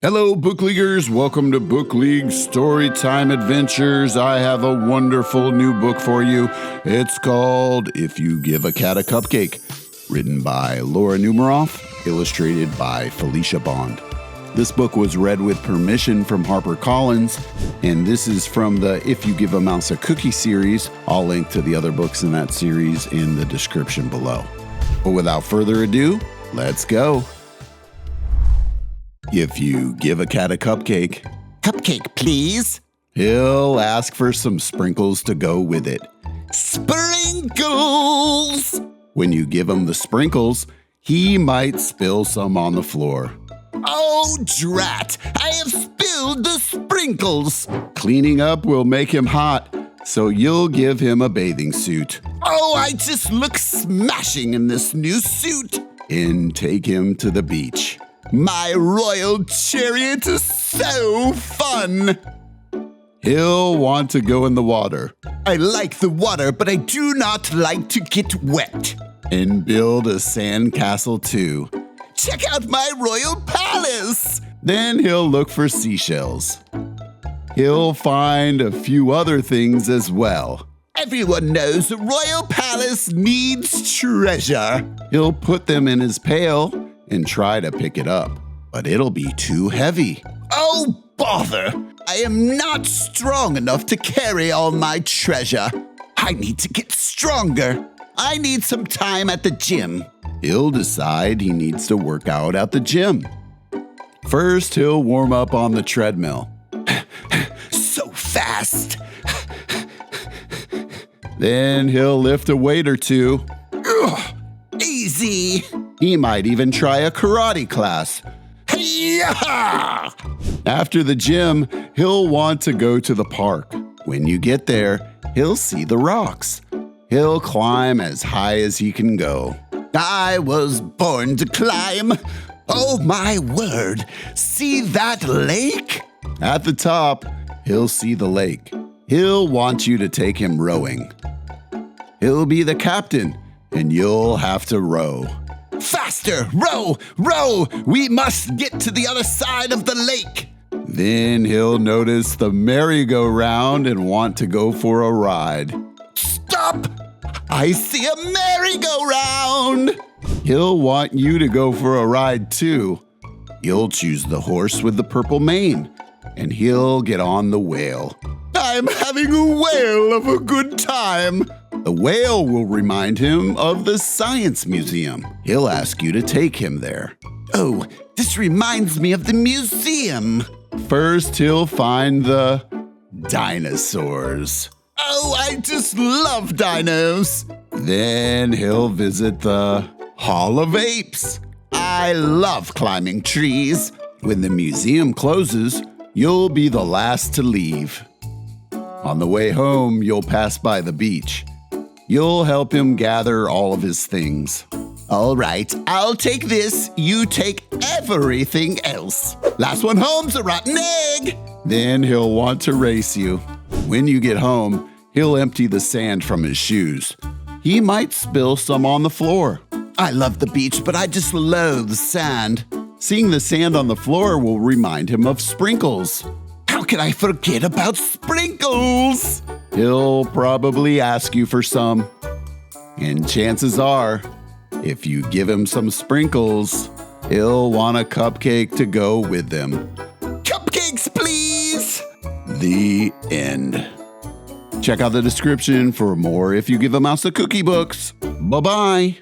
Hello, Book Leaguers. Welcome to Book League Storytime Adventures. I have a wonderful new book for you. It's called If You Give a Cat a Cupcake, written by Numeroff, illustrated by Felicia. This book was read with permission from HarperCollins, and this is from the If You Give a Mouse a Cookie series. I'll link to the other books in that series in the description below. But without further ado, let's go. If you give a cat a cupcake, Cupcake, please. he'll ask for some sprinkles to go with it. Sprinkles! When you give him the sprinkles, he might spill some on the floor. Oh, drat! I have spilled the sprinkles! Cleaning up will make him hot, so you'll give him a bathing suit Oh, I just look smashing in this new suit! and take him to the beach. My royal chariot is so fun! He'll want to go in the water I like the water, but I do not like to get wet. and build a sand castle too. Check out my royal palace! Then he'll look for seashells. He'll find a few other things as well. Everyone knows a royal palace needs treasure. He'll put them in his pail and try to pick it up, but it'll be too heavy. Oh, bother! I am not strong enough to carry all my treasure. I need to get stronger. I need some time at the gym. He'll decide he needs to work out at the gym. First, he'll warm up on the treadmill. So fast. Then he'll lift a weight or two. Ugh, easy. He might even try a karate class. Hi-ya! After the gym, he'll want to go to the park. When you get there, he'll see the rocks. He'll climb as high as he can go. I was born to climb. Oh, my word. See that lake? At the top, he'll see the lake. He'll want you to take him rowing. He'll be the captain, and you'll have to row. Faster! Row! Row! We must get to the other side of the lake. Then he'll notice the merry-go-round and want to go for a ride. Stop! I see a merry-go-round. He'll want you to go for a ride too. You'll choose the horse with the purple mane, and he'll get on the whale. I'm having a whale of a good time. The whale will remind him of the Science Museum. He'll ask you to take him there. Oh, this reminds me of the museum. First, he'll find the dinosaurs. Oh, I just love dinos. Then he'll visit the Hall of Apes. I love climbing trees. When the museum closes, you'll be the last to leave. On the way home, you'll pass by the beach. You'll help him gather all of his things. All right, I'll take this. You take everything else. Last one home's a rotten egg. Then he'll want to race you. When you get home, he'll empty the sand from his shoes. He might spill some on the floor. I love the beach, but I just loathe sand. Seeing the sand on the floor will remind him of sprinkles. How can I forget about sprinkles? He'll probably ask you for some. And chances are, if you give him some sprinkles, he'll want a cupcake to go with them. Cupcakes, please! The end. Check out the description for more If You Give a Mouse a Cookie books. Bye-bye.